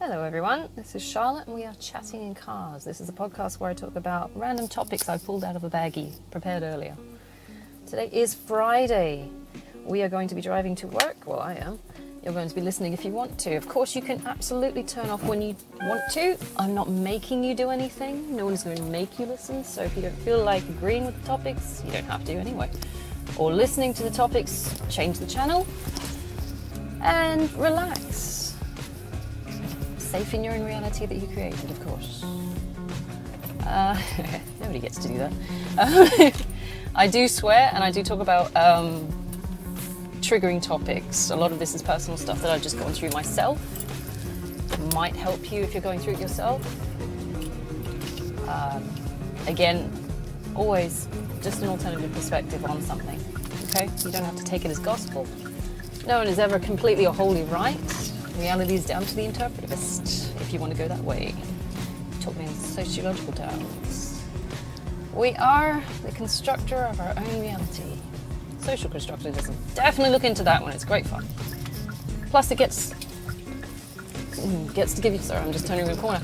Hello everyone, this is Charlotte and we are chatting in cars. This is a podcast where I talk about random topics I pulled out of a baggie, prepared earlier. Today is Friday. We are going to be driving to work. Well, I am. You're going to be listening if you want to. Of course, you can absolutely turn off when you want to. I'm not making you do anything. No one is going to make you listen. So if you don't feel like agreeing with the topics, you don't have to anyway. Or listening to the topics, change the channel and relax. Safe in your own reality that you created, of course. Nobody gets to do that. I do swear and I do talk about triggering topics. A lot of this is personal stuff that I've just gone through myself. It might help you if you're going through it yourself. Again, always just an alternative perspective on something. Okay? You don't have to take it as gospel. No one is ever completely or wholly right. Reality is down to the interpretivist, if you want to go that way. Talk me in sociological terms. We are the constructor of our own reality. Social constructivism. Definitely look into that one, it's great fun. Plus it gets to give you, sorry, I'm just turning a corner.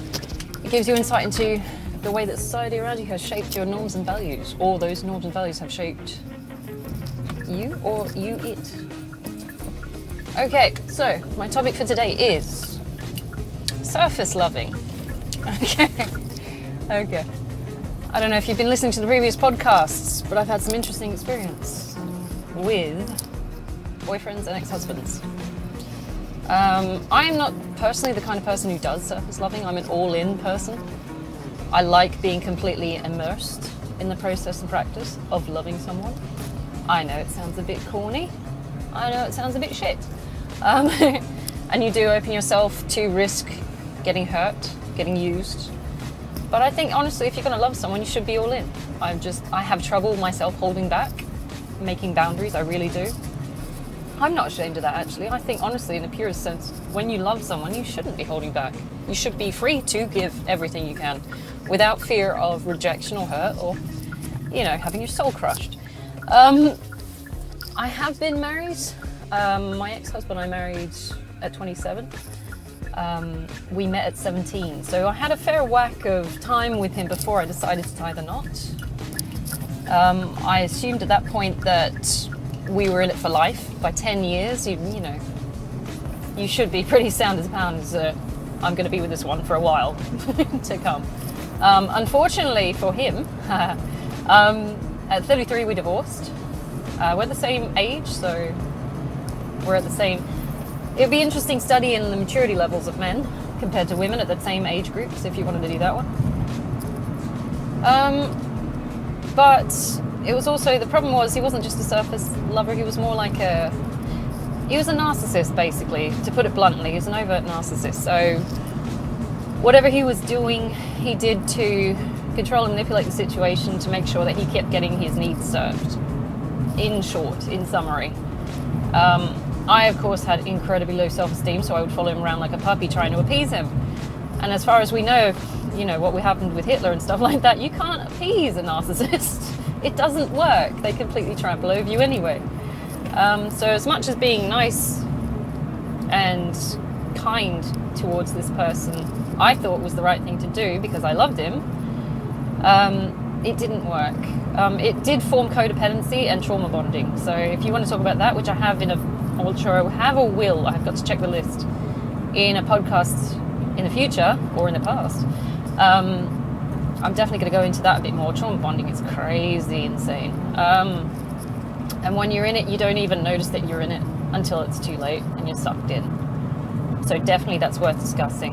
It gives you insight into the way that society around you has shaped your norms and values, or those norms and values have shaped you or you it. Okay, so my topic for today is surface loving. Okay. I don't know if you've been listening to the previous podcasts, but I've had some interesting experience with boyfriends and ex-husbands. I am not personally the kind of person who does surface loving. I'm an all-in person. I like being completely immersed in the process and practice of loving someone. I know it sounds a bit corny. I know it sounds a bit shit. And you do open yourself to risk getting hurt, getting used. But I think honestly, if you're going to love someone, you should be all in. I have trouble myself holding back, making boundaries, I really do. I'm not ashamed of that actually. I think honestly, in the purest sense, when you love someone, you shouldn't be holding back. You should be free to give everything you can without fear of rejection or hurt or, having your soul crushed. I have been married. My ex-husband I married at 27. We met at 17. So I had a fair whack of time with him before I decided to tie the knot. I assumed at that point that we were in it for life. By 10 years, you should be pretty sound as pounds. I'm going to be with this one for a while to come. Unfortunately for him, at 33 we divorced. We're the same age, so we're at the same. It'd be interesting studying the maturity levels of men compared to women at the same age groups, if you wanted to do that one. But it was also, the problem was he wasn't just a surface lover, he was more like he was a narcissist basically, to put it bluntly. He was an overt narcissist. So whatever he was doing, he did to control and manipulate the situation to make sure that he kept getting his needs served. In short, in summary. I, of course, had incredibly low self-esteem, so I would follow him around like a puppy trying to appease him. And as far as we know, what happened with Hitler and stuff like that, you can't appease a narcissist. It doesn't work. They completely trample over you anyway. So as much as being nice and kind towards this person, I thought was the right thing to do because I loved him, it didn't work. It did form codependency and trauma bonding. So if you want to talk about that, which I have I've got to check the list, in a podcast in the future or in the past, I'm definitely going to go into that a bit more. Trauma bonding is crazy insane. And when you're in it, you don't even notice that you're in it until it's too late and you're sucked in. So definitely that's worth discussing.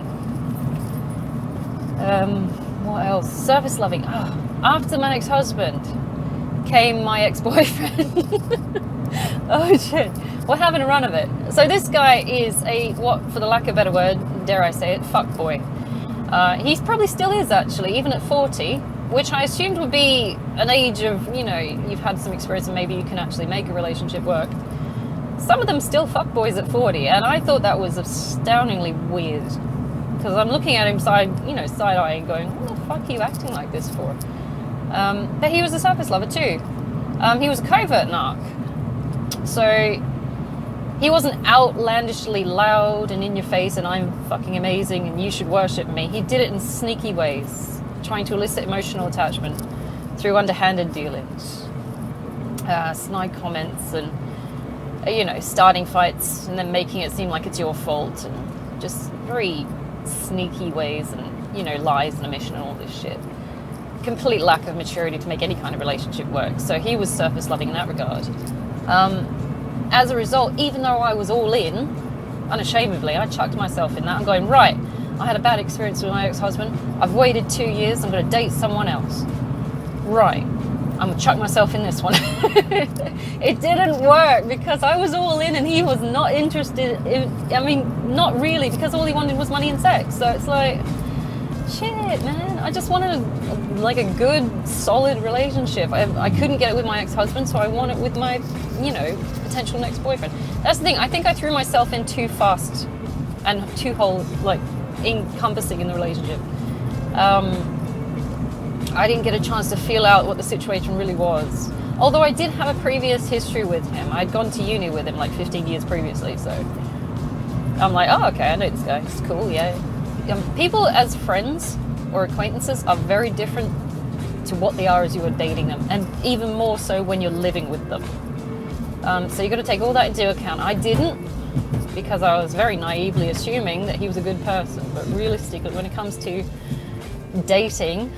What else? Surface loving. After my ex-husband came my ex-boyfriend. Oh shit. We're having a run of it. So this guy is for the lack of a better word, dare I say it, fuckboy. He probably still is actually, even at 40, which I assumed would be an age of, you've had some experience and maybe you can actually make a relationship work. Some of them still fuckboys at 40, and I thought that was astoundingly weird. Because I'm looking at him side-eyeing, going, what the fuck are you acting like this for? But he was a surface lover too. He was a covert narc. So He wasn't outlandishly loud and in your face and I'm fucking amazing and you should worship me. He did it in sneaky ways, trying to elicit emotional attachment through underhanded dealings, snide comments and, starting fights and then making it seem like it's your fault, and just very sneaky ways and, lies and omission and all this shit. Complete lack of maturity to make any kind of relationship work. So he was surface loving in that regard. As a result, even though I was all in, unashamedly, I chucked myself in that. I'm going, right, I had a bad experience with my ex-husband. I've waited 2 years. I'm going to date someone else. Right, I'm going to chuck myself in this one. It didn't work because I was all in and he was not interested not really, because all he wanted was money and sex. So it's like, shit, man, I just wanted a good, solid relationship. I couldn't get it with my ex-husband, so I want it with my, potential next boyfriend. That's the thing. I think I threw myself in too fast and too encompassing in the relationship. I didn't get a chance to feel out what the situation really was. Although I did have a previous history with him. I'd gone to uni with him 15 years previously, so I'm like, oh, okay, I know this guy. It's cool, yeah. People as friends or acquaintances are very different to what they are as you are dating them, and even more so when you're living with them. So you've got to take all that into account. I didn't, because I was very naively assuming that he was a good person. But realistically, when it comes to dating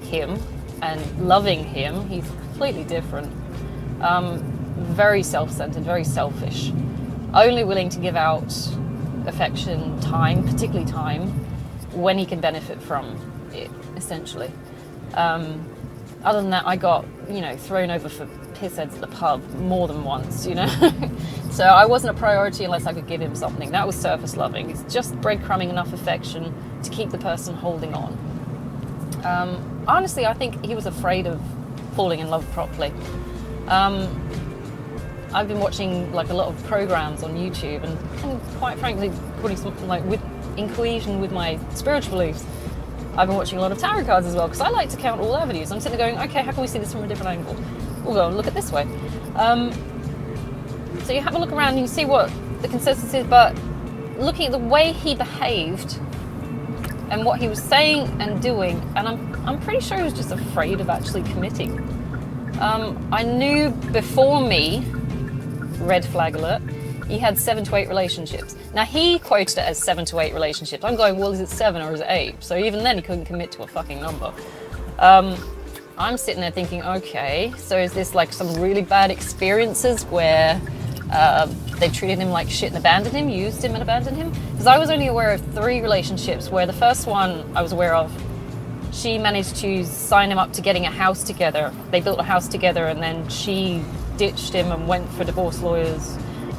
him and loving him, he's completely different. Very self-centered, very selfish. Only willing to give out affection, time, particularly time, when he can benefit from it, essentially. Other than that, I got, thrown over for pissheads at the pub more than once, So I wasn't a priority unless I could give him something. That was surface loving. It's just breadcrumbing enough affection to keep the person holding on. Honestly, I think he was afraid of falling in love properly. I've been watching a lot of programs on YouTube and quite frankly, putting something in cohesion with my spiritual beliefs. I've been watching a lot of tarot cards as well, because I like to count all avenues. I'm sitting there going, okay, how can we see this from a different angle? We'll go and look at this way. So you have a look around and you see what the consensus is, but looking at the way he behaved and what he was saying and doing, and I'm pretty sure he was just afraid of actually committing. I knew before me, red flag alert, he had 7 to 8 relationships. Now he quoted it as 7 to 8 relationships. I'm going, well, is it 7 or is it 8? So even then he couldn't commit to a fucking number. I'm sitting there thinking, okay, so is this some really bad experiences where they treated him like shit and abandoned him, used him and abandoned him? Because I was only aware of 3 relationships where the first one I was aware of, she managed to sign him up to getting a house together. They built a house together and then she ditched him and went for divorce lawyers.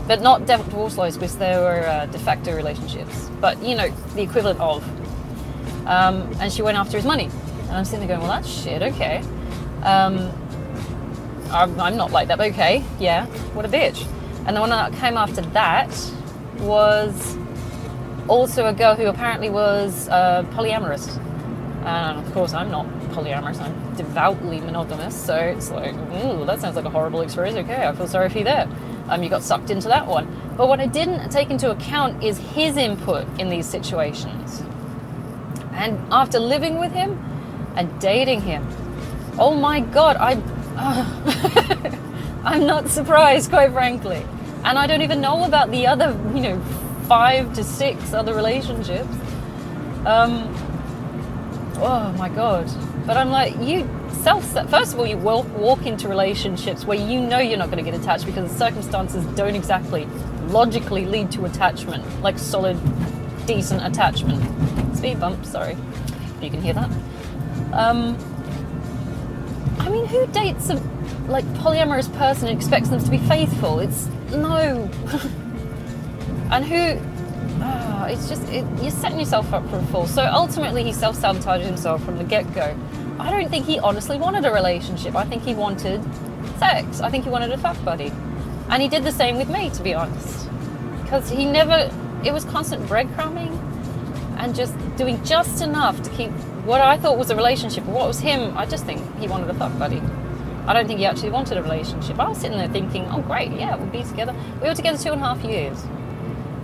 But not divorce lawyers, because they were de facto relationships. But, the equivalent of. And she went after his money. And I'm sitting there going, well, that's shit, okay. I'm not like that, but okay, yeah, what a bitch. And the one that came after that was also a girl who apparently was polyamorous. And of course, I'm not polyamorous, I'm devoutly monogamous, so it's like, ooh, that sounds like a horrible experience. Okay, I feel sorry for you there. You got sucked into that one. But what I didn't take into account is his input in these situations. And after living with him and dating him, oh my God, I'm not surprised, quite frankly. And I don't even know about the other, 5 to 6 other relationships. Oh my God. But I'm like, first of all, you walk into relationships where you're not going to get attached because the circumstances don't exactly logically lead to attachment, like solid, decent attachment. Speed bump, sorry. You can hear that. Who dates a polyamorous person and expects them to be faithful? It's no. And you're setting yourself up for a fall. So ultimately he self-sabotaged himself from the get-go. I don't think he honestly wanted a relationship. I think he wanted sex. I think he wanted a fuck buddy. And he did the same with me, to be honest. Because it was constant breadcrumbing and just doing just enough to keep what I thought was a relationship. What was him, I just think he wanted a fuck buddy. I don't think he actually wanted a relationship. I was sitting there thinking, oh great, yeah, we'll be together. We were together 2.5 years,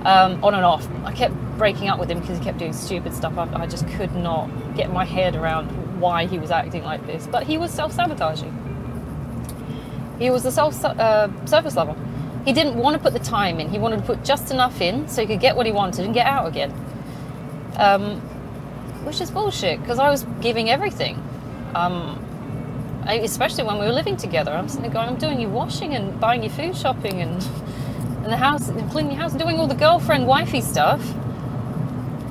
on and off. I kept breaking up with him because he kept doing stupid stuff. I just could not get my head around why he was acting like this. But he was self-sabotaging. He was a surface level. He didn't want to put the time in. He wanted to put just enough in so he could get what he wanted and get out again. Which is bullshit, because I was giving everything. Especially when we were living together. I'm sitting there going, I'm doing your washing and buying your food shopping and the house, and cleaning your house, and doing all the girlfriend wifey stuff.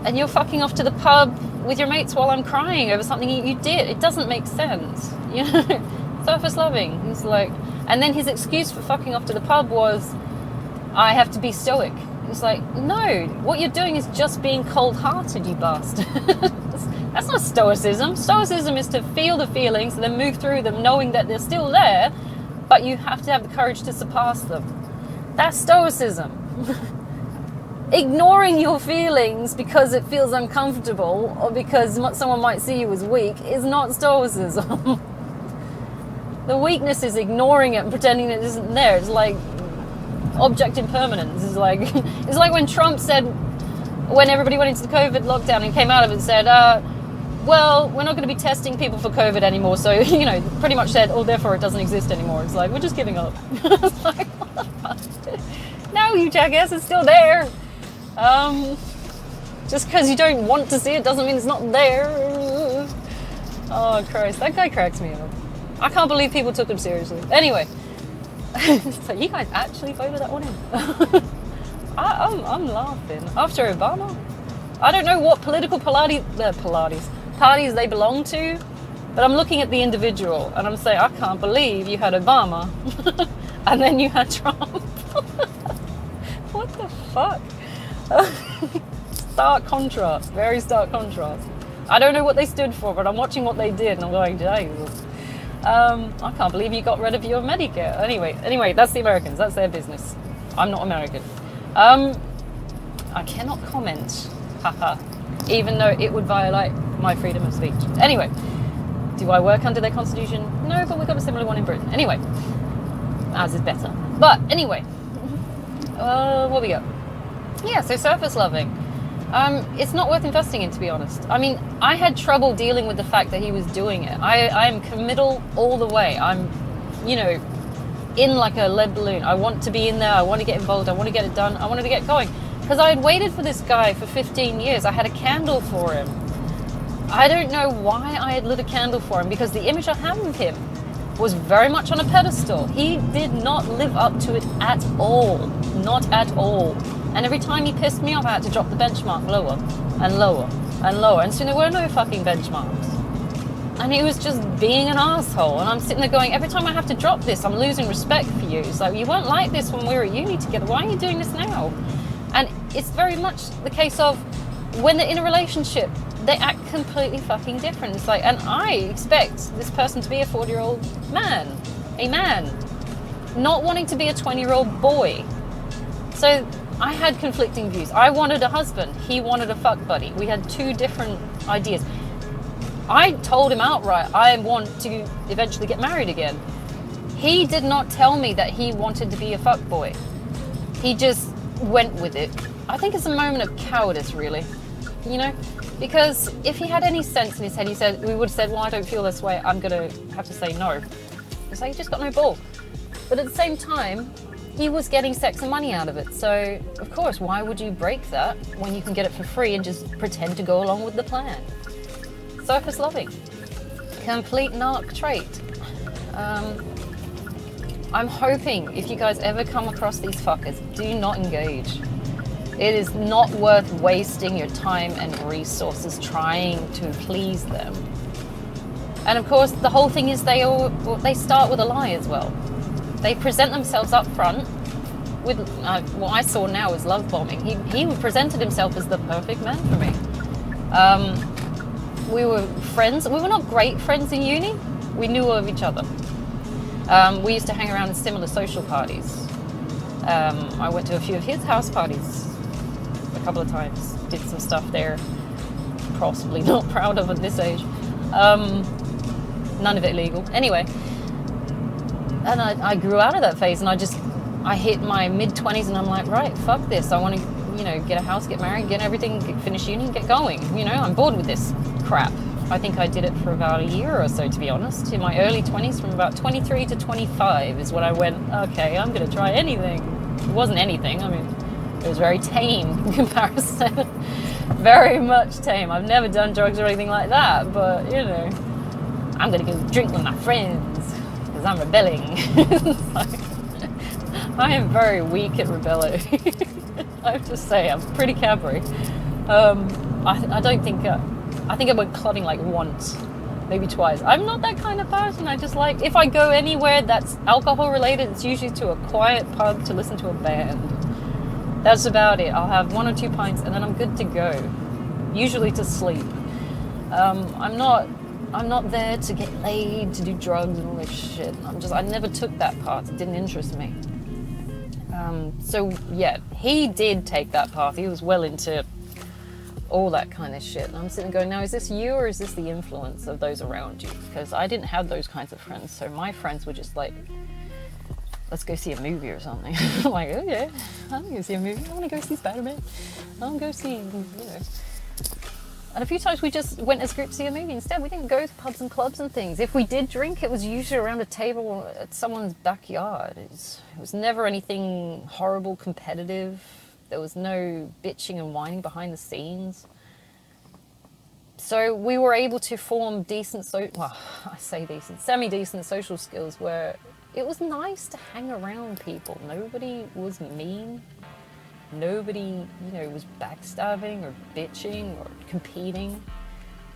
And you're fucking off to the pub with your mates while I'm crying over something you did. It doesn't make sense. You know? Surface loving. He's like, and then his excuse for fucking off to the pub was, I have to be stoic. It's like, no, what you're doing is just being cold-hearted, you bastard. That's not stoicism. Stoicism is to feel the feelings and then move through them knowing that they're still there, but you have to have the courage to surpass them. That's stoicism. Ignoring your feelings because it feels uncomfortable or because someone might see you as weak is not stoicism. The weakness is ignoring it and pretending it isn't there. It's like object impermanence. It's like when Trump said, when everybody went into the COVID lockdown and came out of it, said, well, we're not going to be testing people for COVID anymore. So, you know, pretty much said, oh, therefore it doesn't exist anymore. It's like, we're just giving up. It's like, what the fuck? No, you jackass, it's still there. Just because you don't want to see it doesn't mean it's not there. Oh, Christ, that guy cracks me up. I can't believe people took him seriously. Anyway, so you guys actually voted that one in. I'm laughing. After Obama, I don't know what political parties they belong to, but I'm looking at the individual and I'm saying, I can't believe you had Obama and then you had Trump. What the fuck? Stark contrast, very stark contrast. I don't know what they stood for, but I'm watching what they did and I'm going, Jesus. I can't believe you got rid of your Medicare. Anyway, that's the Americans. That's their business. I'm not American. I cannot comment, haha, even though it would violate my freedom of speech. Anyway, do I work under their constitution? No, but we've got a similar one in Britain. Anyway, ours is better. But anyway, what we got? Yeah, so surface loving. It's not worth investing in, to be honest. I mean, I had trouble dealing with the fact that he was doing it. I am committal all the way. I'm, you know, in like a lead balloon. I want to be in there. I want to get involved. I want to get it done. I wanted to get going. Because I had waited for this guy for 15 years. I had a candle for him. I don't know why I had lit a candle for him, because the image I have of him was very much on a pedestal. He did not live up to it at all. Not at all. And every time he pissed me off, I had to drop the benchmark lower and lower and lower. And soon there were no fucking benchmarks. And he was just being an asshole. And I'm sitting there going, every time I have to drop this, I'm losing respect for you. It's like, you weren't like this when we were at uni together. Why are you doing this now? And it's very much the case of when they're in a relationship, they act completely fucking different. It's like, and I expect this person to be a 40-year-old man, a man, not wanting to be a 20-year-old boy. So I had conflicting views. I wanted a husband. He wanted a fuck buddy. We had two different ideas. I told him outright, I want to eventually get married again. He did not tell me that he wanted to be a fuck boy. He just went with it. I think it's a moment of cowardice, really. You know? Because if he had any sense in his head, we would have said, well, I don't feel this way. I'm going to have to say no. It's like, he just got no ball. But at the same time, he was getting sex and money out of it. So, of course, why would you break that when you can get it for free and just pretend to go along with the plan? Surface loving. Complete narc trait. I'm hoping if you guys ever come across these fuckers, do not engage. It is not worth wasting your time and resources trying to please them. And of course, the whole thing is they start with a lie as well. They present themselves up front with what I saw now as love bombing. He presented himself as the perfect man for me. We were friends. We were not great friends in uni. We knew of each other. We used to hang around in similar social parties. I went to a few of his house parties a couple of times. Did some stuff there. Possibly not proud of at this age. None of it illegal. Anyway. And I grew out of that phase, and I hit my mid-20s, and I'm like, right, fuck this. I want to, get a house, get married, get everything, finish uni, get going. I'm bored with this crap. I think I did it for about a year or so, to be honest. In my early 20s, from about 23 to 25 is when I went, okay, I'm going to try anything. It wasn't anything. I mean, it was very tame in comparison. Very much tame. I've never done drugs or anything like that, but, I'm going to go drink with my friends because I'm rebelling. I am very weak at rebelling. I have to say, I'm pretty Cadbury. I don't think... I think I went clubbing like once, maybe twice. I'm not that kind of person. I just like, if I go anywhere that's alcohol related, it's usually to a quiet pub to listen to a band. That's about it. I'll have 1 or 2 pints and then I'm good to go. Usually to sleep. I'm not there to get laid, to do drugs and all this shit. I never took that path. It didn't interest me. So yeah, he did take that path. He was well into all that kind of shit. And I'm sitting going, now is this you or is this the influence of those around you? Because I didn't have those kinds of friends. So my friends were just like, let's go see a movie or something. I'm like, okay, I'm going to see a movie. I want to go see Spider-Man. I'll go see, And a few times we just went as a group to see a movie instead. We didn't go to pubs and clubs and things. If we did drink, it was usually around a table at someone's backyard. It was never anything horrible, competitive. There was no bitching and whining behind the scenes. So we were able to form semi-decent social skills where it was nice to hang around people. Nobody was mean. Nobody, was backstabbing or bitching or competing.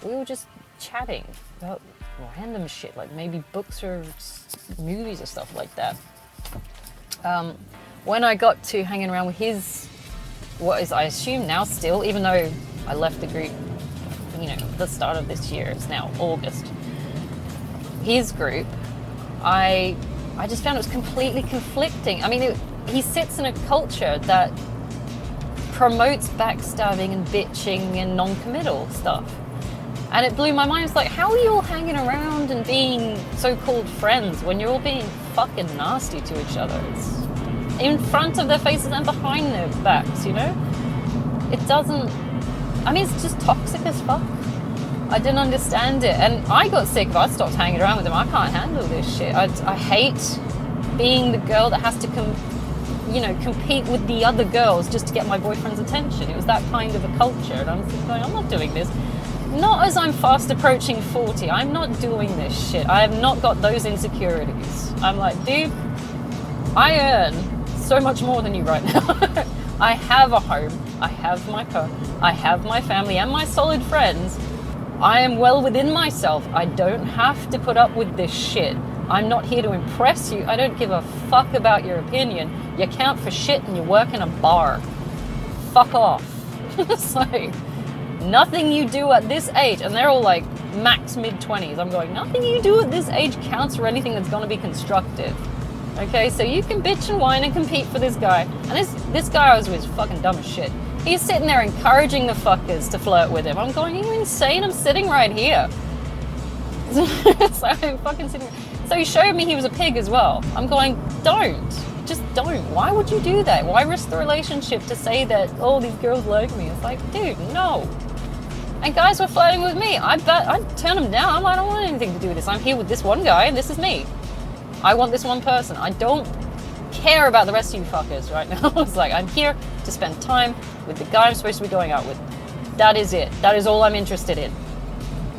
We were just chatting about random shit, like maybe books or movies or stuff like that. When I got to hanging around with what is, I assume now still, even though I left the group, the start of this year, it's now August. His group, I just found it was completely conflicting. I mean, he sits in a culture that promotes backstabbing and bitching and non-committal stuff. And it blew my mind. It's like, how are you all hanging around and being so-called friends when you're all being fucking nasty to each other? It's in front of their faces and behind their backs, It doesn't... I mean, it's just toxic as fuck. I didn't understand it. And I got sick of it. I stopped hanging around with them. I can't handle this shit. I hate being the girl that has to compete with the other girls just to get my boyfriend's attention. It was that kind of a culture. And I'm just going, I'm not doing this. Not as I'm fast approaching 40. I'm not doing this shit. I have not got those insecurities. I'm like, dude, I earn so much more than you right now. I have a home. I have my car. I have my family and my solid friends. I am well within myself. I don't have to put up with this shit. I'm not here to impress you. I don't give a fuck about your opinion. You count for shit and you work in a bar. Fuck off. It's like, nothing you do at this age, and they're all like max mid-20s. I'm going, nothing you do at this age counts for anything that's going to be constructive. Okay, so you can bitch and whine and compete for this guy. And this guy I was with is fucking dumb as shit. He's sitting there encouraging the fuckers to flirt with him. I'm going, are you insane? I'm sitting right here. So I'm fucking sitting. So he showed me he was a pig as well. I'm going, don't. Just don't. Why would you do that? Why risk the relationship to say that, oh, these girls like me? It's like, dude, no. And guys were flirting with me. I'd turn them down. I'm like, I don't want anything to do with this. I'm here with this one guy and this is me. I want this one person. I don't care about the rest of you fuckers right now. It's like, I'm here to spend time with the guy I'm supposed to be going out with. That is it. That is all I'm interested in.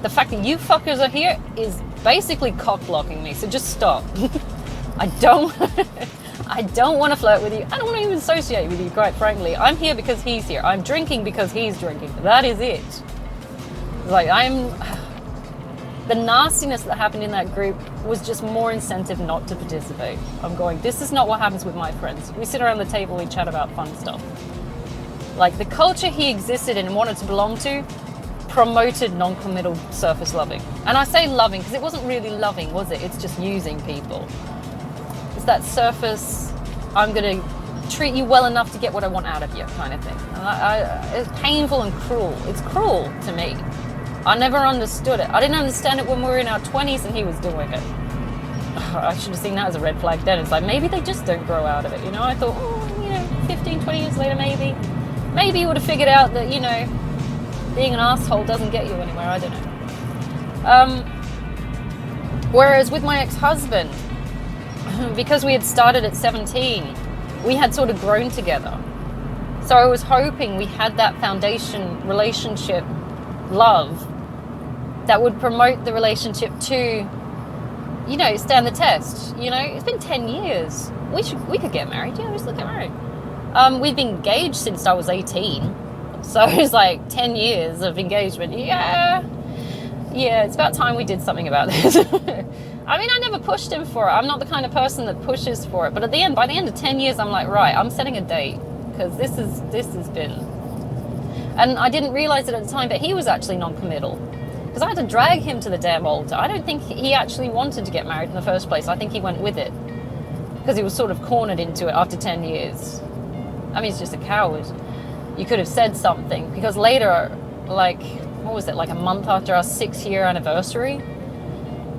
The fact that you fuckers are here is basically cock-blocking me, so just stop. I don't want to flirt with you. I don't want to even associate with you, quite frankly. I'm here because he's here. I'm drinking because he's drinking. That is it. Like, the nastiness that happened in that group was just more incentive not to participate. I'm going, this is not what happens with my friends. We sit around the table, we chat about fun stuff. Like, the culture he existed in and wanted to belong to promoted non-committal surface loving. And I say loving because it wasn't really loving, was it? It's just using people. It's that surface, I'm going to treat you well enough to get what I want out of you kind of thing. And it's painful and cruel. It's cruel to me. I never understood it. I didn't understand it when we were in our 20s and he was doing it. I should have seen that as a red flag then. It's like, maybe they just don't grow out of it, you know? I thought, 15, 20 years later, maybe you would have figured out that, being an asshole doesn't get you anywhere. I don't know. Whereas with my ex-husband, because we had started at 17, we had sort of grown together. So I was hoping we had that foundation relationship love that would promote the relationship to, stand the test. It's been 10 years. We could get married. Yeah, we should get married. We've been engaged since I was 18. So it's like 10 years of engagement. Yeah, it's about time we did something about this. I mean, I never pushed him for it. I'm not the kind of person that pushes for it. But by the end of 10 years, I'm like, right, I'm setting a date. Because this has been... And I didn't realize it at the time, but he was actually non-committal. Because I had to drag him to the damn altar. I don't think he actually wanted to get married in the first place. I think he went with it. Because he was sort of cornered into it after 10 years. I mean, he's just a coward. You could have said something. Because later, like a month after our 6-year anniversary,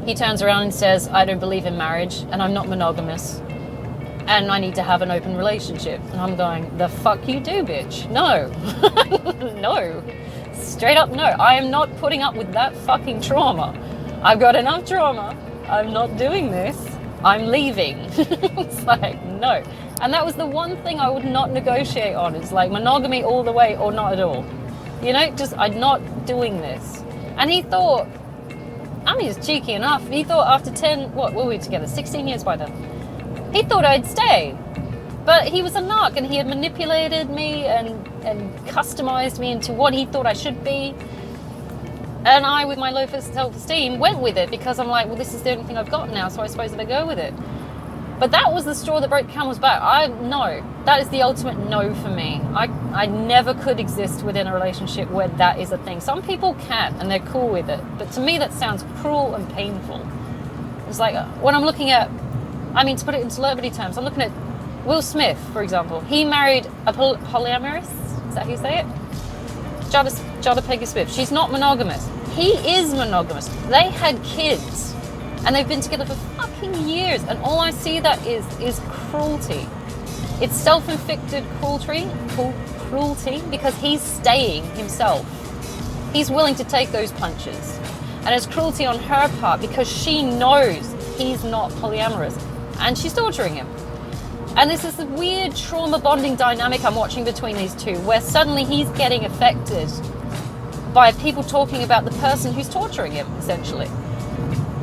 he turns around and says, I don't believe in marriage, and I'm not monogamous, and I need to have an open relationship. And I'm going, the fuck you do, bitch. No. No. Straight up no. I am not putting up with that fucking trauma. I've got enough trauma. I'm not doing this. I'm leaving. It's like, no. And that was the one thing I would not negotiate on. It's like monogamy all the way or not at all. I'm not doing this. And he thought, he's cheeky enough. He thought after 10, what were we together? 16 years by then. He thought I'd stay. But he was a narc, and he had manipulated me and customized me into what he thought I should be. And I, with my low self-esteem, went with it because I'm like, well, this is the only thing I've got now, so I suppose I better go with it. But that was the straw that broke the camel's back. No, that is the ultimate no for me. I never could exist within a relationship where that is a thing. Some people can, and they're cool with it. But to me, that sounds cruel and painful. It's like, when I'm looking at, to put it in celebrity terms, I'm looking at Will Smith, for example. He married a polyamorous, is that how you say it? Jada Pinkett Smith. She's not monogamous. He is monogamous. They had kids. And they've been together for fucking years. And all I see that is cruelty. It's self-inflicted cruelty because he's staying himself. He's willing to take those punches. And it's cruelty on her part because she knows he's not polyamorous. And she's torturing him. And this is the weird trauma bonding dynamic I'm watching between these two, where suddenly he's getting affected by people talking about the person who's torturing him, essentially.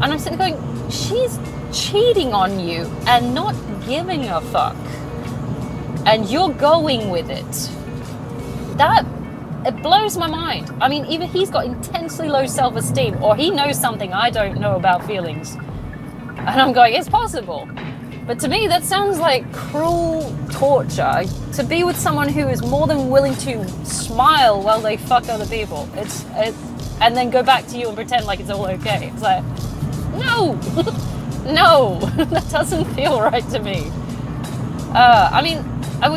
And I'm sitting there going, she's cheating on you and not giving a fuck. And you're going with it. It blows my mind. Either he's got intensely low self-esteem or he knows something I don't know about feelings. And I'm going, it's possible. But to me, that sounds like cruel torture. To be with someone who is more than willing to smile while they fuck other people. And then go back to you and pretend like it's all okay. It's like, no, no, that doesn't feel right to me.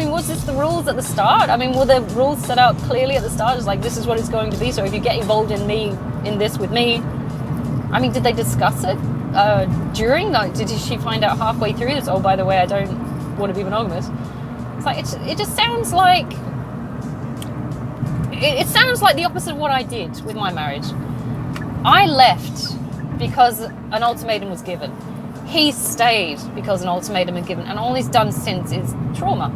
Was this the rules at the start? Were the rules set out clearly at the start? It's like, this is what it's going to be. So if you get involved in this with me, did they discuss it? Did she find out halfway through this? Oh, by the way, I don't want to be monogamous. It's like, it just sounds like, it sounds like the opposite of what I did with my marriage. I left because an ultimatum was given. He stayed because an ultimatum was given. And all he's done since is trauma.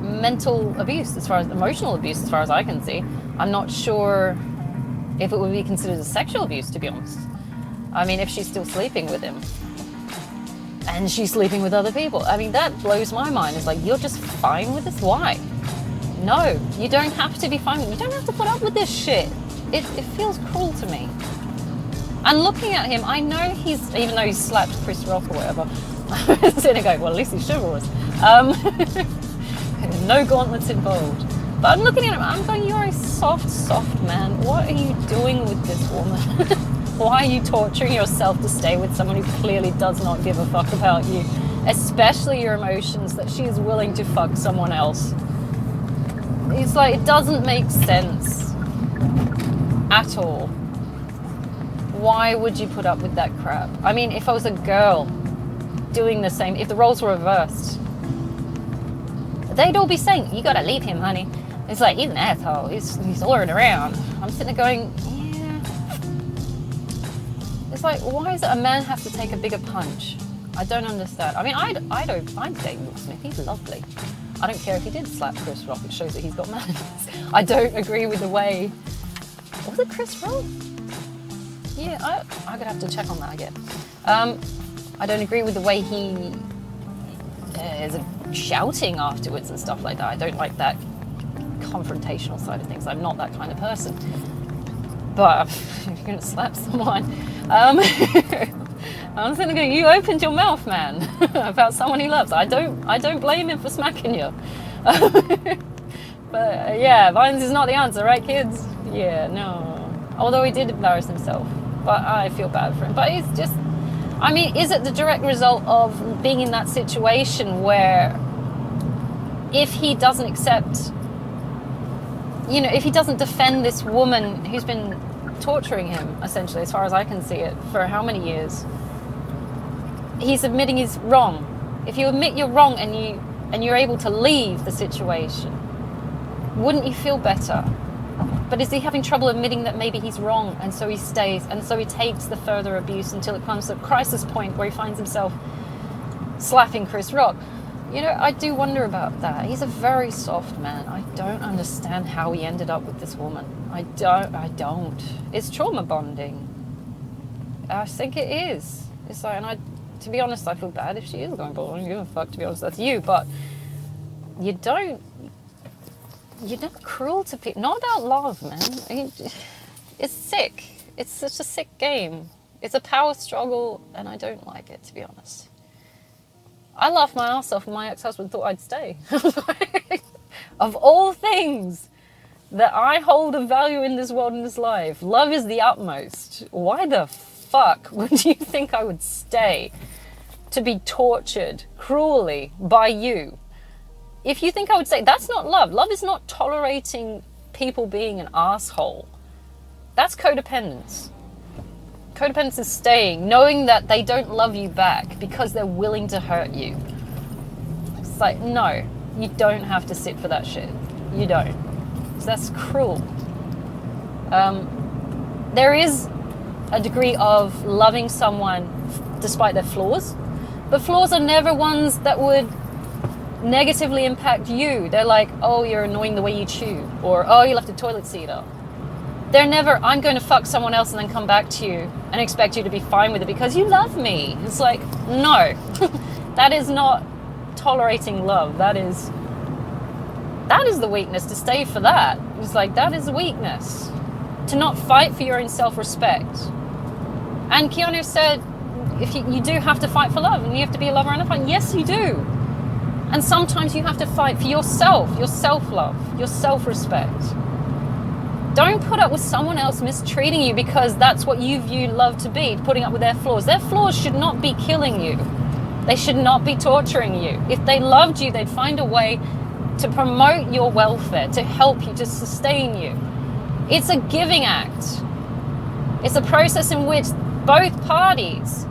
Mental abuse, emotional abuse, as far as I can see. I'm not sure if it would be considered as sexual abuse, to be honest. If she's still sleeping with him and she's sleeping with other people, that blows my mind. It's like, you're just fine with this? Why? No, you don't have to be fine with it. You don't have to put up with this shit. It feels cruel to me. And looking at him, I know even though he's slapped Chris Rock or whatever, I'm sitting there going, well, at least he's chivalrous. No gauntlets involved. But I'm looking at him, I'm going, you're a soft, soft man. What are you doing with this woman? Why are you torturing yourself to stay with someone who clearly does not give a fuck about you? Especially your emotions, that she is willing to fuck someone else. It's like, it doesn't make sense at all. Why would you put up with that crap? I mean, if I was a girl doing the same, if the roles were reversed, they'd all be saying, you gotta leave him, honey. It's like, he's an asshole, he's ordering around. I'm sitting there going, yeah. It's like, why does a man have to take a bigger punch? I don't understand. I mean, I'd date Will Smith, he's lovely. I don't care if he did slap Chris Rock, it shows that he's got manners. I don't agree with the way, was it Chris Rock? Yeah, I'm gonna have to check on that again. I don't agree with the way he is shouting afterwards and stuff like that. I don't like that confrontational side of things. I'm not that kind of person. But if you're gonna slap someone, I'm sitting there going, you opened your mouth, man, about someone he loves. I don't blame him for smacking you. But yeah, violence is not the answer, right, kids? Yeah, no. Although he did embarrass himself, but I feel bad for him. But it's just, I mean, is it the direct result of being in that situation where if he doesn't accept, you know, if he doesn't defend this woman who's been torturing him, essentially, as far as I can see it, for how many years, he's admitting he's wrong. If you admit you're wrong and you're able to leave the situation, wouldn't you feel better? But is he having trouble admitting that maybe he's wrong, and so he stays, and so he takes the further abuse until it comes to a crisis point where he finds himself slapping Chris Rock? You know, I do wonder about that. He's a very soft man. I don't understand how he ended up with this woman. I don't. It's trauma bonding. I think it is. It's like, and to be honest, I feel bad if she is going, but I don't give a fuck, to be honest, that's you. But you're never cruel to people. Not about love, man. It's sick. It's such a sick game. It's a power struggle, and I don't like it, to be honest. I laughed my ass off when my ex-husband thought I'd stay. Of all things that I hold of value in this world and this life, love is the utmost. Why the fuck would you think I would stay to be tortured cruelly by you? If you think I would say, that's not love. Love is not tolerating people being an asshole. That's codependence. Codependence is staying, knowing that they don't love you back because they're willing to hurt you. It's like, no, you don't have to sit for that shit. You don't. So that's cruel. There is a degree of loving someone despite their flaws, but flaws are never ones that would negatively impact you. They're like, oh, you're annoying the way you chew, or oh, you left the toilet seat up. They're never, I'm going to fuck someone else and then come back to you and expect you to be fine with it because you love me. It's like, no, that is not tolerating love. That is the weakness, to stay for that. It's like, that is a weakness. To not fight for your own self-respect. And Keanu said, if you do have to fight for love, and you have to be a lover and a fight. Yes, you do. And sometimes you have to fight for yourself, your self-love, your self-respect. Don't put up with someone else mistreating you because that's what you view love to be, putting up with their flaws. Their flaws should not be killing you. They should not be torturing you. If they loved you, they'd find a way to promote your welfare, to help you, to sustain you. It's a giving act. It's a process in which both parties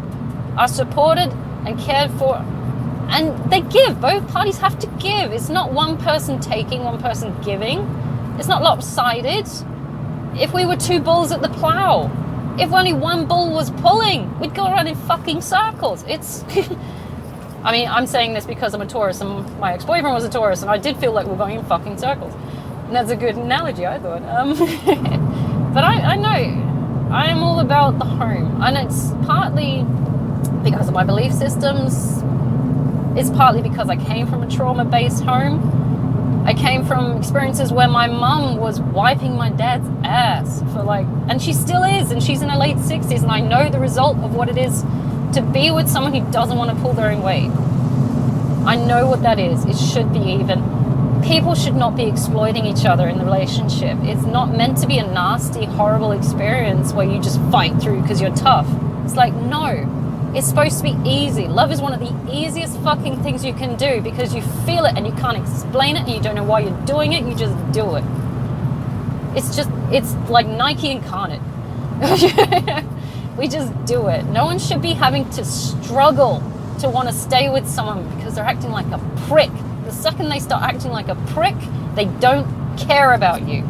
are supported and cared for, and they give. Both parties have to give. It's not one person taking, one person giving. It's not lopsided. If we were two bulls at the plow, if only one bull was pulling, we'd go around in fucking circles. It's, I mean, I'm saying this because I'm a Taurus and my ex-boyfriend was a Taurus, and I did feel like we're going in fucking circles. And that's a good analogy, I thought. But I know, I am all about the home, and it's partly because of my belief systems. It's partly because I came from a trauma-based home. I came from experiences where my mum was wiping my dad's ass for and she still is, and she's in her late 60s, and I know the result of what it is to be with someone who doesn't want to pull their own weight. I know what that is. It should be even. People should not be exploiting each other in the relationship. It's not meant to be a nasty, horrible experience where you just fight through because you're tough. It's like, no. It's supposed to be easy. Love is one of the easiest fucking things you can do because you feel it and you can't explain it and you don't know why you're doing it. You just do it. It's like Nike incarnate. We just do it. No one should be having to struggle to want to stay with someone because they're acting like a prick. The second they start acting like a prick, they don't care about you.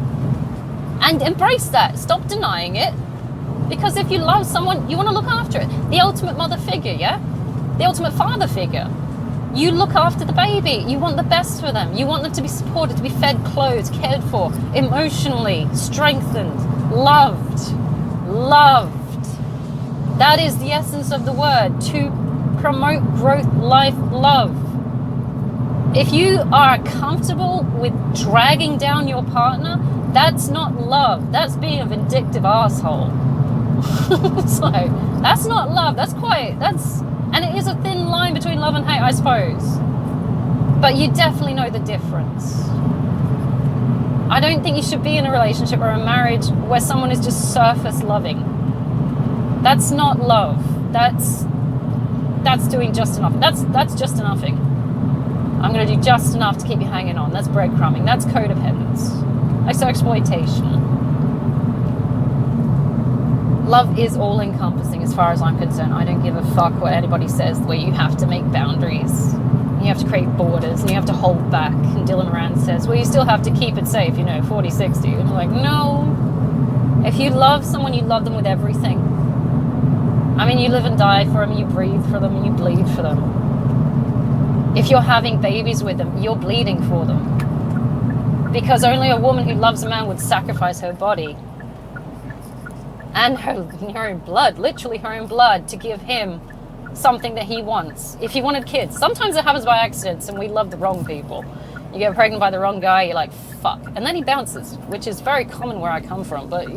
And embrace that. Stop denying it. Because if you love someone, you want to look after it. The ultimate mother figure, yeah? The ultimate father figure. You look after the baby. You want the best for them. You want them to be supported, to be fed, clothed, cared for, emotionally strengthened, loved. Loved. That is the essence of the word. To promote growth, life, love. If you are comfortable with dragging down your partner, that's not love. That's being a vindictive asshole. So that's not love. And it is a thin line between love and hate, I suppose. But you definitely know the difference. I don't think you should be in a relationship or a marriage where someone is just surface loving. That's not love. That's doing just enough. That's just enouging. I'm going to do just enough to keep you hanging on. That's breadcrumbing. That's codependence. That's exploitation. Love is all-encompassing as far as I'm concerned. I don't give a fuck what anybody says, where you have to make boundaries. You have to create borders and you have to hold back. And Dylan Rand says, well, you still have to keep it safe, 40, 60. And I'm like, no. If you love someone, you love them with everything. I mean, you live and die for them, you breathe for them, and you bleed for them. If you're having babies with them, you're bleeding for them. Because only a woman who loves a man would sacrifice her body and her own blood, literally her own blood, to give him something that he wants. If he wanted kids, sometimes it happens by accidents and we love the wrong people. You get pregnant by the wrong guy, you're like, fuck. And then he bounces, which is very common where I come from. But,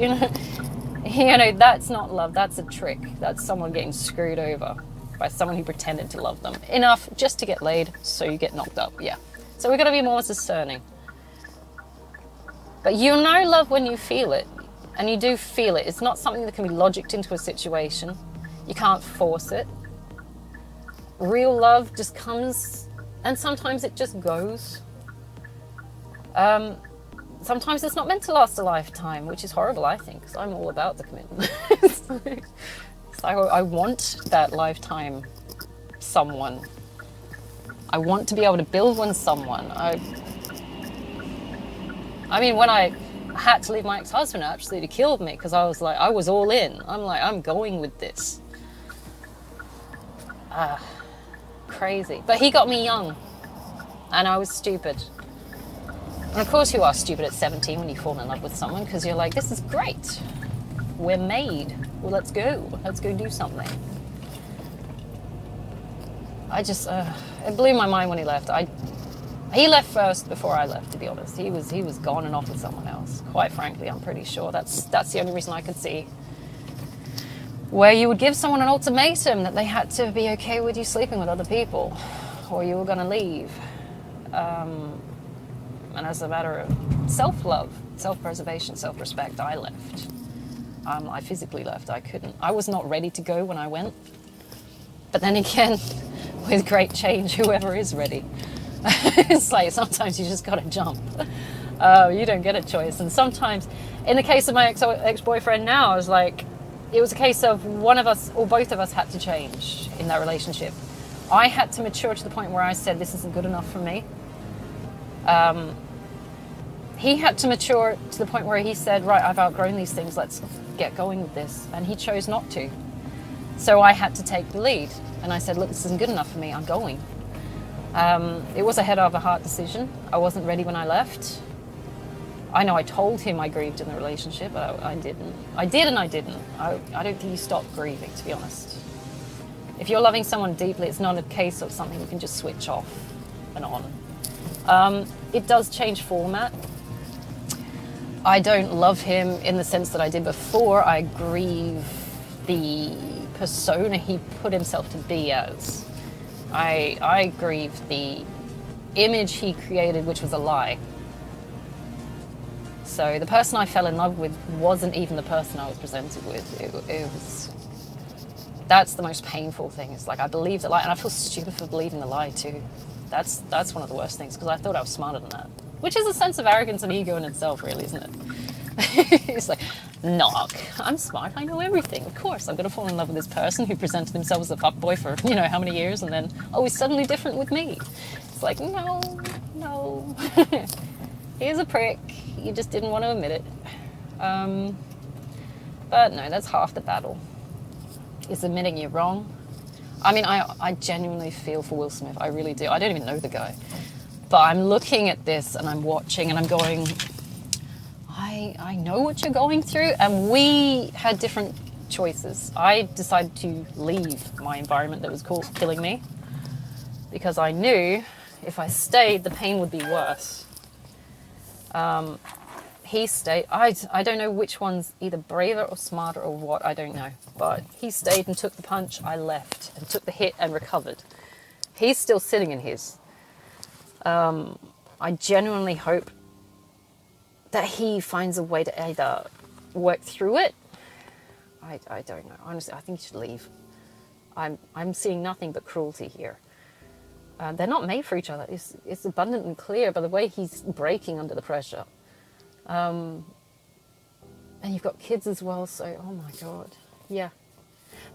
that's not love. That's a trick. That's someone getting screwed over by someone who pretended to love them enough just to get laid, so you get knocked up. Yeah. So we've got to be more discerning. But you know love when you feel it. And you do feel it. It's not something that can be logicked into a situation. You can't force it. Real love just comes, and sometimes it just goes. Sometimes it's not meant to last a lifetime, which is horrible, I think, because I'm all about the commitment. So I want that lifetime someone. I want to be able to build one someone. I mean, when I had to leave my ex-husband, it absolutely killed me, because I was like, I was all in. I'm like, I'm going with this. Crazy. But he got me young, and I was stupid. And of course you are stupid at 17 when you fall in love with someone, because you're like, this is great. We're made. Well, let's go do something. It blew my mind when he left. He left first before I left, to be honest. He was gone and off with someone else. Quite frankly, I'm pretty sure that's the only reason I could see where you would give someone an ultimatum that they had to be okay with you sleeping with other people, or you were going to leave. And as a matter of self-love, self-preservation, self-respect, I left. I physically left. I was not ready to go when I went. But then again, with great change, whoever is ready. It's like sometimes you just got to jump. You don't get a choice. And sometimes, in the case of my ex-boyfriend now, I was like, it was a case of one of us or both of us had to change in that relationship. I had to mature to the point where I said, this isn't good enough for me. He had to mature to the point where he said, right, I've outgrown these things, let's get going with this. And he chose not to. So I had to take the lead. And I said, look, this isn't good enough for me, I'm going. It was a head over heart decision. I wasn't ready when I left. I know I told him I grieved in the relationship, but I didn't. I did and I didn't. I don't think you stop grieving, to be honest. If you're loving someone deeply, it's not a case of something you can just switch off and on. It does change format. I don't love him in the sense that I did before. I grieve the persona he put himself to be as. I grieve the image he created, which was a lie. So the person I fell in love with wasn't even the person I was presented with. It was, that's the most painful thing. It's like I believed the lie, and I feel stupid for believing the lie too. That's one of the worst things, because I thought I was smarter than that. Which is a sense of arrogance and ego in itself, really, isn't it? It's like, knock. I'm smart. I know everything. Of course, I'm going to fall in love with this person who presented himself as a fuckboy for, how many years, and then, he's suddenly different with me. It's like, no. He's a prick. You just didn't want to admit it. But no, that's half the battle. Is admitting you're wrong. I mean, I genuinely feel for Will Smith. I really do. I don't even know the guy. But I'm looking at this and I'm watching and I'm going, I know what you're going through. And we had different choices. I decided to leave my environment that was killing me because I knew if I stayed, the pain would be worse. He stayed. I don't know which one's either braver or smarter or what. I don't know. But he stayed and took the punch. I left and took the hit and recovered. He's still sitting in his. I genuinely hope that he finds a way to either work through it. I don't know. Honestly, I think he should leave. I'm seeing nothing but cruelty here. They're not made for each other. It's abundant and clear by the way he's breaking under the pressure. And you've got kids as well, so oh my god, yeah.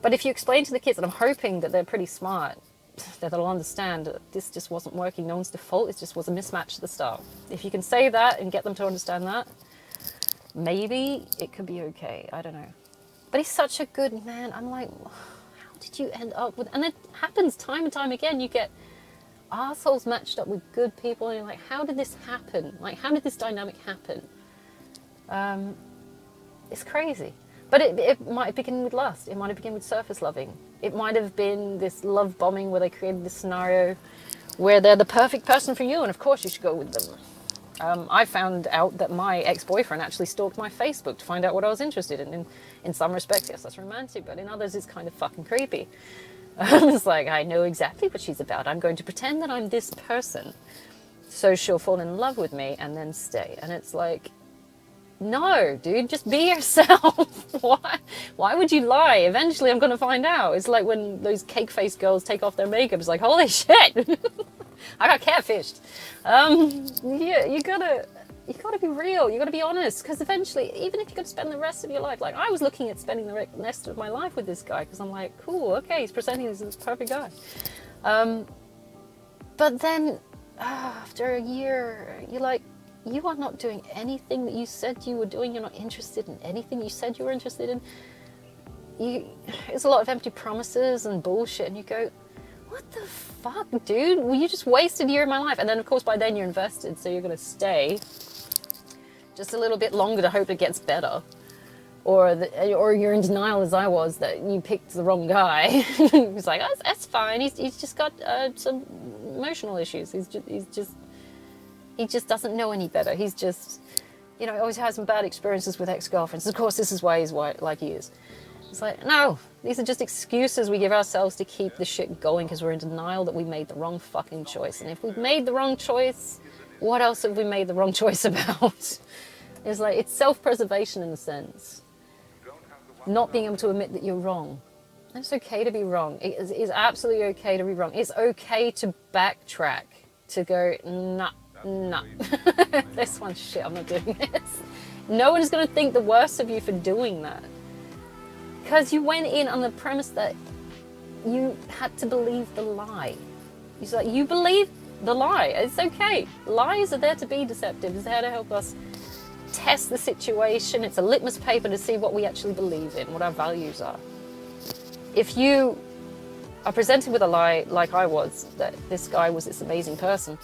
But if you explain to the kids, and I'm hoping that they're pretty smart, that they'll understand that this just wasn't working, no one's default, it just was a mismatch at the start. If you can say that and get them to understand that, maybe it could be okay. I don't know. But he's such a good man. I'm like, how did you end up with... And it happens time and time again. You get assholes matched up with good people, and you're like, how did this happen? Like, how did this dynamic happen? It's crazy. But it might begin with lust. It might have begun with surface loving. It might have been this love bombing where they created this scenario where they're the perfect person for you, and of course you should go with them. I found out that my ex-boyfriend actually stalked my Facebook to find out what I was interested in. In some respects, yes, that's romantic, but in others it's kind of fucking creepy. It's like, I know exactly what she's about. I'm going to pretend that I'm this person so she'll fall in love with me and then stay. And it's like, no, dude, just be yourself. Why would you lie? Eventually I'm going to find out. It's like when those cake-faced girls take off their makeup. It's like, holy shit, I got catfished. Yeah, you gotta be real. You gotta be honest, because eventually, even if you're gonna spend the rest of your life, like I was looking at spending the rest of my life with this guy, because I'm like, cool, okay, he's presenting as this perfect guy. But then after a year, you're like, you are not doing anything that you said you were doing. You're not interested in anything you said you were interested in. It's a lot of empty promises and bullshit, and you go, what the fuck, dude? Well, you just wasted a year of my life. And then, of course, by then you're invested, so you're going to stay just a little bit longer to hope it gets better. Or you're in denial, as I was, that you picked the wrong guy. He's like, oh, that's fine. He's just got some emotional issues. He just doesn't know any better. He's just, he always has some bad experiences with ex-girlfriends. Of course, this is why he's like he is. It's like, no, these are just excuses we give ourselves to keep the shit going because we're in denial that we made the wrong fucking choice. And if we've made the wrong choice, what else have we made the wrong choice about? It's like, it's self-preservation in a sense. Not being able to admit that you're wrong. And it's okay to be wrong. It is absolutely okay to be wrong. It's okay to backtrack, to go, nah. This one's shit, I'm not doing this. No one is going to think the worst of you for doing that. Because you went in on the premise that you had to believe the lie. It's like, you believe the lie. It's okay. Lies are there to be deceptive. It's there to help us test the situation. It's a litmus paper to see what we actually believe in, what our values are. If you are presented with a lie, like I was, that this guy was this amazing person,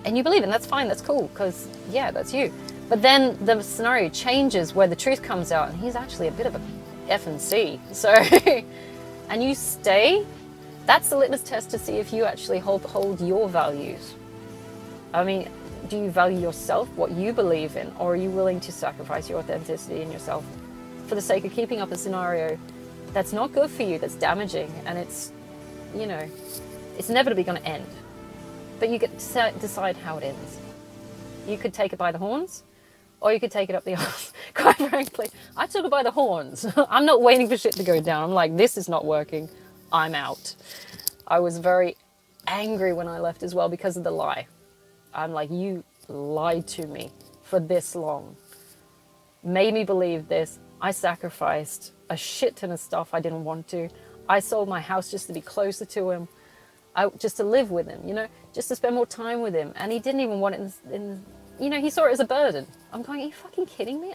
and you believe it, and that's fine, that's cool, because, yeah, that's you. But then the scenario changes where the truth comes out, and he's actually a bit of a F&C. So, and you stay, that's the litmus test to see if you actually hold your values. I mean, do you value yourself, what you believe in, or are you willing to sacrifice your authenticity in yourself for the sake of keeping up a scenario that's not good for you, that's damaging, and it's, it's inevitably going to end. But you get to decide how it ends. You could take it by the horns, or you could take it up the arse. Quite frankly, I took it by the horns. I'm not waiting for shit to go down. I'm like, this is not working. I'm out. I was very angry when I left as well because of the lie. I'm like, you lied to me for this long. made me believe this. I sacrificed a shit ton of stuff I didn't want to. I sold my house just to be closer to him, just to live with him, you know, just to spend more time with him. And he didn't even want it you know, he saw it as a burden. I'm going, are you fucking kidding me?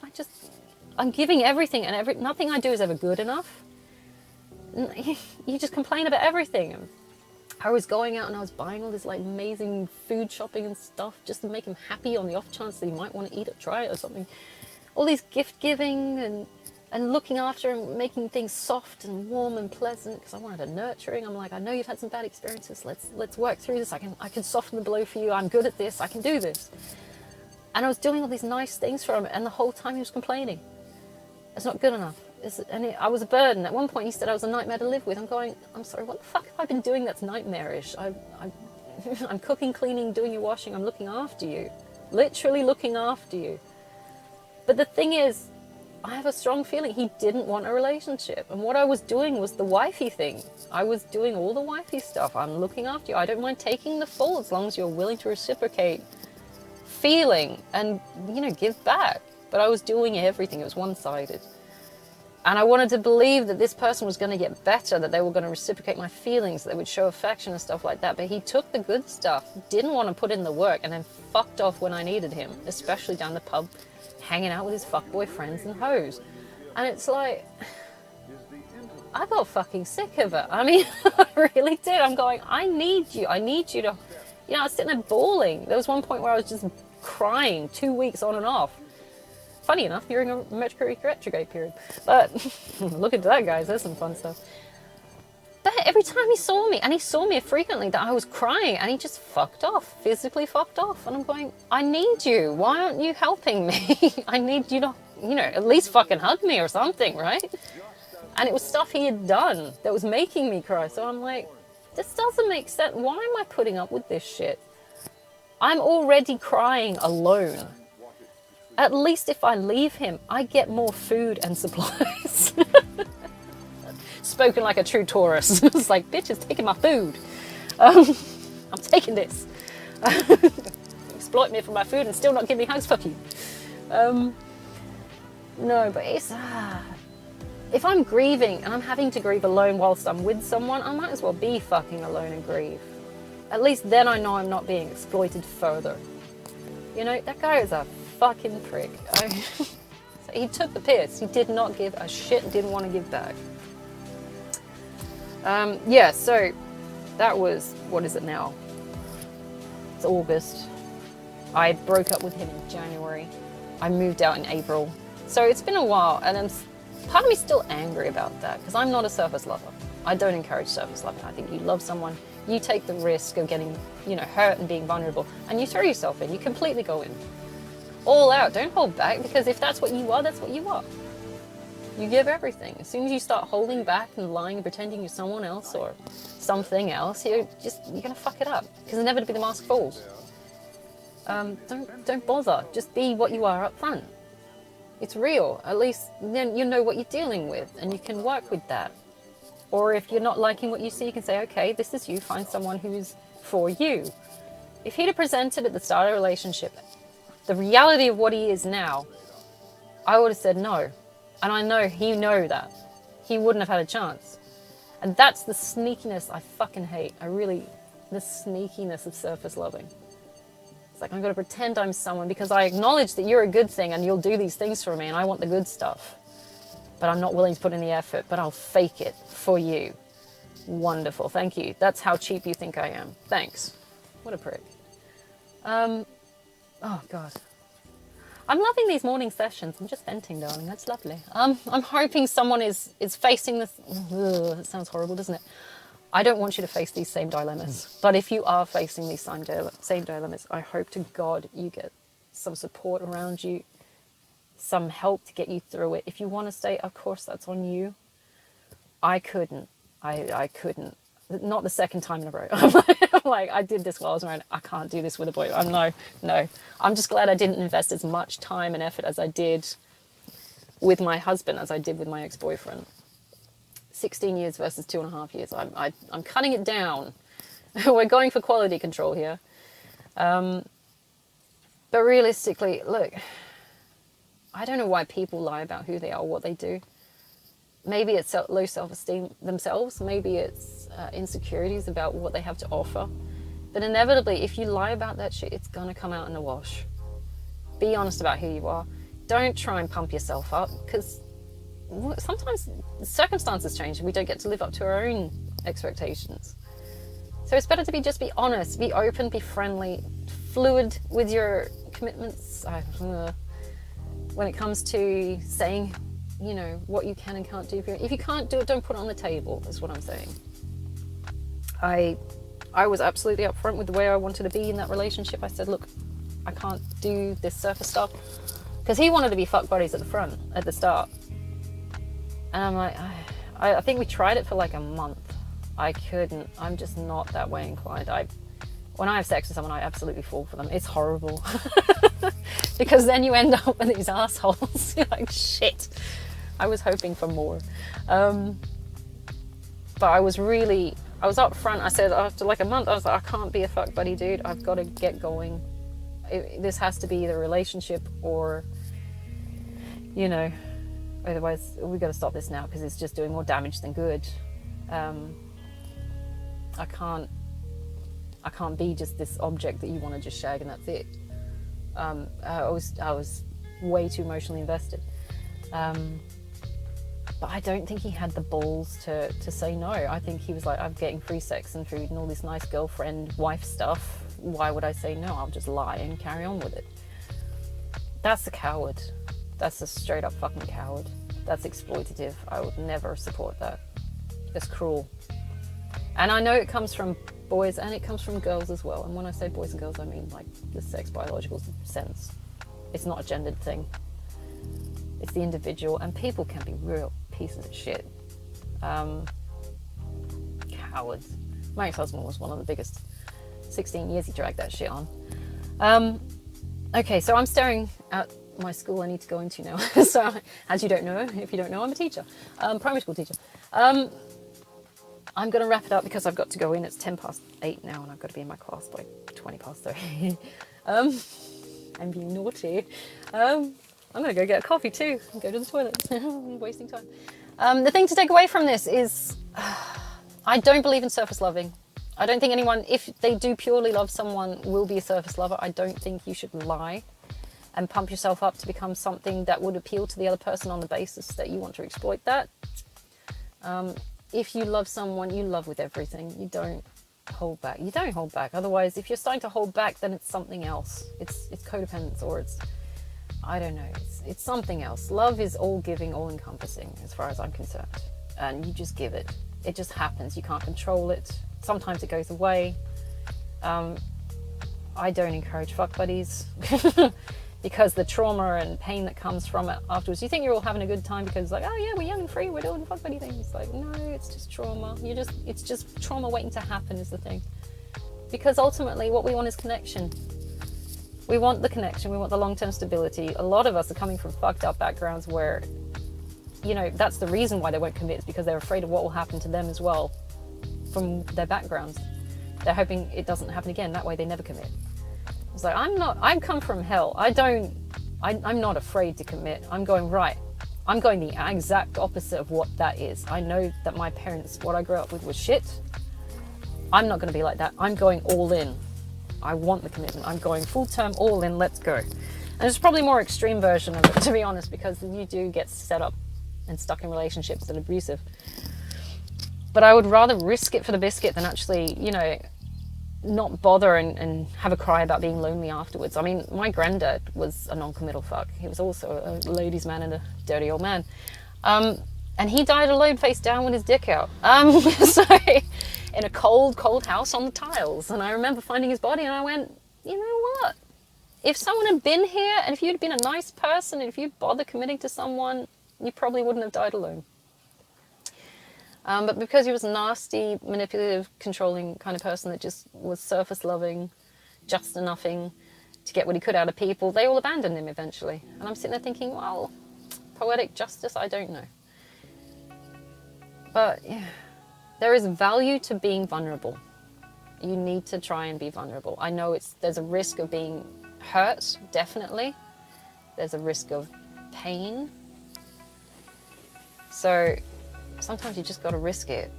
I'm giving everything, and nothing I do is ever good enough. You just complain about everything. I was going out and I was buying all this like amazing food shopping and stuff just to make him happy on the off chance that he might want to eat it, try it or something. All these gift giving and looking after him, making things soft and warm and pleasant because I wanted a nurturing. I'm like, I know you've had some bad experiences. Let's work through this. I can soften the blow for you. I'm good at this. I can do this. And I was doing all these nice things for him, and the whole time he was complaining. It's not good enough. I was a burden. At one point he said I was a nightmare to live with. I'm going, I'm sorry, what the fuck have I been doing that's nightmarish? I'm cooking, cleaning, doing your washing. I'm looking after you. Literally looking after you. But the thing is, I have a strong feeling he didn't want a relationship. And what I was doing was the wifey thing. I was doing all the wifey stuff. I'm looking after you. I don't mind taking the fall as long as you're willing to reciprocate feeling and, you know, give back. But I was doing everything. It was one-sided. And I wanted to believe that this person was going to get better, that they were going to reciprocate my feelings, that they would show affection and stuff like that. But he took the good stuff, didn't want to put in the work, and then fucked off when I needed him, especially down the pub, hanging out with his fuckboy friends and hoes. And it's like, I got fucking sick of it. I mean, I really did. I'm going, I need you. I need you to, you know, I was sitting there bawling. There was one point where I was just crying 2 weeks on and off. Funny enough, during a Mercury retrograde period. But look into that, guys. There's some fun stuff. But every time he saw me, and he saw me frequently, that I was crying, and he just fucked off, physically fucked off. And I'm going, I need you. Why aren't you helping me? I need you to, you know, at least fucking hug me or something, right? And it was stuff he had done that was making me cry. So I'm like, this doesn't make sense. Why am I putting up with this shit? I'm already crying alone. At least if I leave him, I get more food and supplies. Spoken like a true Taurus. It's like, bitch is taking my food. I'm taking this. Exploit me for my food and still not give me hugs. Fuck you. No, but it's... if I'm grieving and I'm having to grieve alone whilst I'm with someone, I might as well be fucking alone and grieve. At least then I know I'm not being exploited further. You know, that guy is a fucking prick. So he took the piss. He did not give a shit, didn't want to give back. Yeah, so that was, what is it now? It's August. I broke up with him in January. I moved out in April. So it's been a while, and part of me's still angry about that, because I'm not a surface lover. I don't encourage surface loving. I think you love someone, you take the risk of getting, you know, hurt and being vulnerable, and you throw yourself in, you completely go in. All out, don't hold back, because if that's what you are, that's what you are. You give everything. As soon as you start holding back and lying and pretending you're someone else or something else, you're gonna fuck it up, because inevitably the mask falls. Don't bother. Just be what you are up front. It's real. At least then you know what you're dealing with, and you can work with that. Or if you're not liking what you see, you can say, okay, this is you. Find someone who's for you. If he'd have presented at the start of a relationship the reality of what he is now, I would have said no. And I know he know that. He wouldn't have had a chance. And that's the sneakiness I fucking hate. The sneakiness of surface loving. It's like, I'm going to pretend I'm someone because I acknowledge that you're a good thing and you'll do these things for me and I want the good stuff. But I'm not willing to put in the effort, but I'll fake it for you. Wonderful, thank you. That's how cheap you think I am. Thanks. What a prick. Oh, God. I'm loving these morning sessions. I'm just venting, darling. That's lovely. I'm hoping someone is facing this. Ugh, that sounds horrible, doesn't it? I don't want you to face these same dilemmas. But if you are facing these same dilemmas, I hope to God you get some support around you, some help to get you through it. If you want to stay, of course, that's on you. I couldn't. I couldn't. Not the second time in a row. I'm like, I did this while I was around. I can't do this with a boy. No. I'm just glad I didn't invest as much time and effort as I did with my husband as I did with my ex-boyfriend. 16 years versus 2.5 years. I'm cutting it down. We're going for quality control here. But realistically, look, I don't know why people lie about who they are, what they do. Maybe it's low self-esteem themselves. Maybe it's insecurities about what they have to offer. But inevitably, if you lie about that shit, it's going to come out in the wash. Be honest about who you are. Don't try and pump yourself up, because sometimes circumstances change and we don't get to live up to our own expectations. So it's better to just be honest, be open, be friendly, fluid with your commitments. When it comes to saying, you know, what you can and can't do. If you can't do it, don't put it on the table, is what I'm saying. I was absolutely upfront with the way I wanted to be in that relationship. I said, look, I can't do this surface stuff. Because he wanted to be fuck buddies at the start. And I'm like, I think we tried it for like a month. I couldn't. I'm just not that way inclined. When I have sex with someone, I absolutely fall for them. It's horrible. Because then you end up with these assholes. You're like, shit. I was hoping for more. But I was up front. I said, after like a month, I was like, I can't be a fuck buddy, dude. I've got to get going. This has to be either a relationship or, you know, otherwise we got to stop this now, because it's just doing more damage than good. I can't be just this object that you want to just shag and that's it. I was way too emotionally invested. But I don't think he had the balls to say no. I think he was like, I'm getting free sex and food and all this nice girlfriend, wife stuff. Why would I say no? I'll just lie and carry on with it. That's a coward. That's a straight up fucking coward. That's exploitative. I would never support that. It's cruel. And I know it comes from boys and it comes from girls as well. And when I say boys and girls, I mean like the sex biological sense. It's not a gendered thing. It's the individual, and people can be real pieces of shit. Cowards. My ex-husband was one of the biggest. 16 years he dragged that shit on. Okay, so I'm staring at my school I need to go into now. So, as you don't know, if you don't know, I'm a teacher. Primary school teacher. I'm going to wrap it up because I've got to go in. It's 8:10 now and I've got to be in my class by 3:20. I'm being naughty. I'm going to go get a coffee too and go to the toilet. I'm wasting time. The thing to take away from this is I don't believe in surface loving. I don't think anyone, if they do purely love someone, will be a surface lover. I don't think you should lie and pump yourself up to become something that would appeal to the other person on the basis that you want to exploit that. If you love someone, you love with everything. You don't hold back. You don't hold back. Otherwise, if you're starting to hold back, then it's something else. It's codependence, or it's, I don't know, it's something else. Love is all giving, all encompassing, as far as I'm concerned. And you just give it. It just happens. You can't control it. Sometimes it goes away. I don't encourage fuck buddies because the trauma and pain that comes from it afterwards. You think you're all having a good time because, like, oh yeah, we're young and free, we're doing fuck buddy things. Like, no, it's just trauma. It's just trauma waiting to happen is the thing. Because ultimately, what we want is connection. We want the connection. We want the long-term stability. A lot of us are coming from fucked up backgrounds where, you know, that's the reason why they won't commit, is because they're afraid of what will happen to them as well from their backgrounds. They're hoping it doesn't happen again. That way they never commit. It's like, I've come from hell. I'm not afraid to commit. I'm going, right. I'm going the exact opposite of what that is. I know that my parents, what I grew up with was shit. I'm not going to be like that. I'm going all in. I want the commitment. I'm going full term, all in, let's go. And it's probably a more extreme version of it, to be honest, because you do get set up and stuck in relationships that are abusive. But I would rather risk it for the biscuit than actually, you know, not bother and have a cry about being lonely afterwards. I mean, my granddad was a non-committal fuck. He was also a ladies' man and a dirty old man. And he died alone, face down with his dick out. So, in a cold, cold house on the tiles. And I remember finding his body and I went, you know what? If someone had been here and if you'd been a nice person and if you'd bothered committing to someone, you probably wouldn't have died alone. But because he was a nasty, manipulative, controlling kind of person that just was surface loving, just enouging to get what he could out of people, they all abandoned him eventually. And I'm sitting there thinking, well, poetic justice, I don't know. But yeah, there is value to being vulnerable. You need to try and be vulnerable. I know there's a risk of being hurt, definitely. There's a risk of pain. So sometimes you just got to risk it.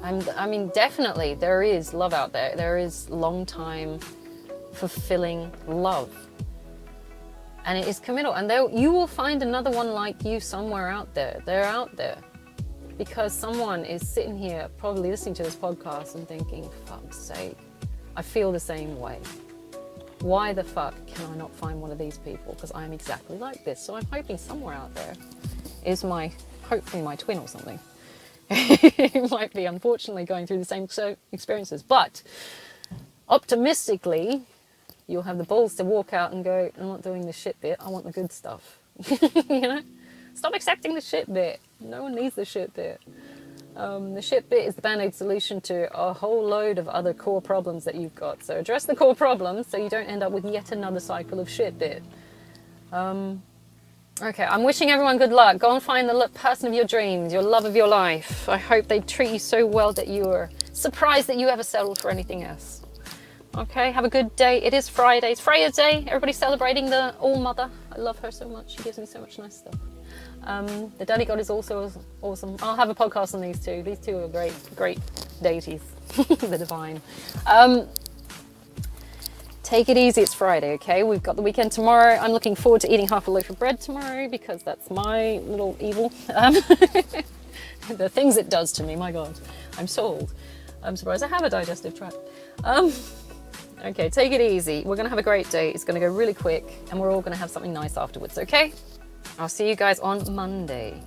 And I mean, definitely there is love out there. There is long time fulfilling love. And it is committal. And you will find another one like you somewhere out there. They're out there. Because someone is sitting here probably listening to this podcast and thinking, fuck's sake, I feel the same way. Why the fuck can I not find one of these people? Because I'm exactly like this. So I'm hoping somewhere out there is hopefully my twin or something. Who might be unfortunately going through the same experiences. But optimistically, you'll have the balls to walk out and go, I'm not doing the shit bit, I want the good stuff. You know? Stop accepting the shit bit. No one needs the shit bit. The shit bit is the band-aid solution to a whole load of other core problems that you've got. So address the core problems so you don't end up with yet another cycle of shit bit. Okay, I'm wishing everyone good luck. Go and find the person of your dreams, your love of your life. I hope they treat you so well that you are surprised that you ever settled for anything else. Okay, have a good day. It is Friday. It's Freya's Day. Everybody's celebrating the All-Mother. I love her so much. She gives me so much nice stuff. The Daddy God is also awesome. I'll have a podcast on these two. These two are great deities. The divine. Take it easy, it's Friday, okay? We've got the weekend tomorrow. I'm looking forward to eating half a loaf of bread tomorrow because that's my little evil. The things it does to me, my God. I'm sold. I'm surprised I have a digestive tract. Okay, take it easy. We're going to have a great day. It's going to go really quick and we're all going to have something nice afterwards, okay? I'll see you guys on Monday.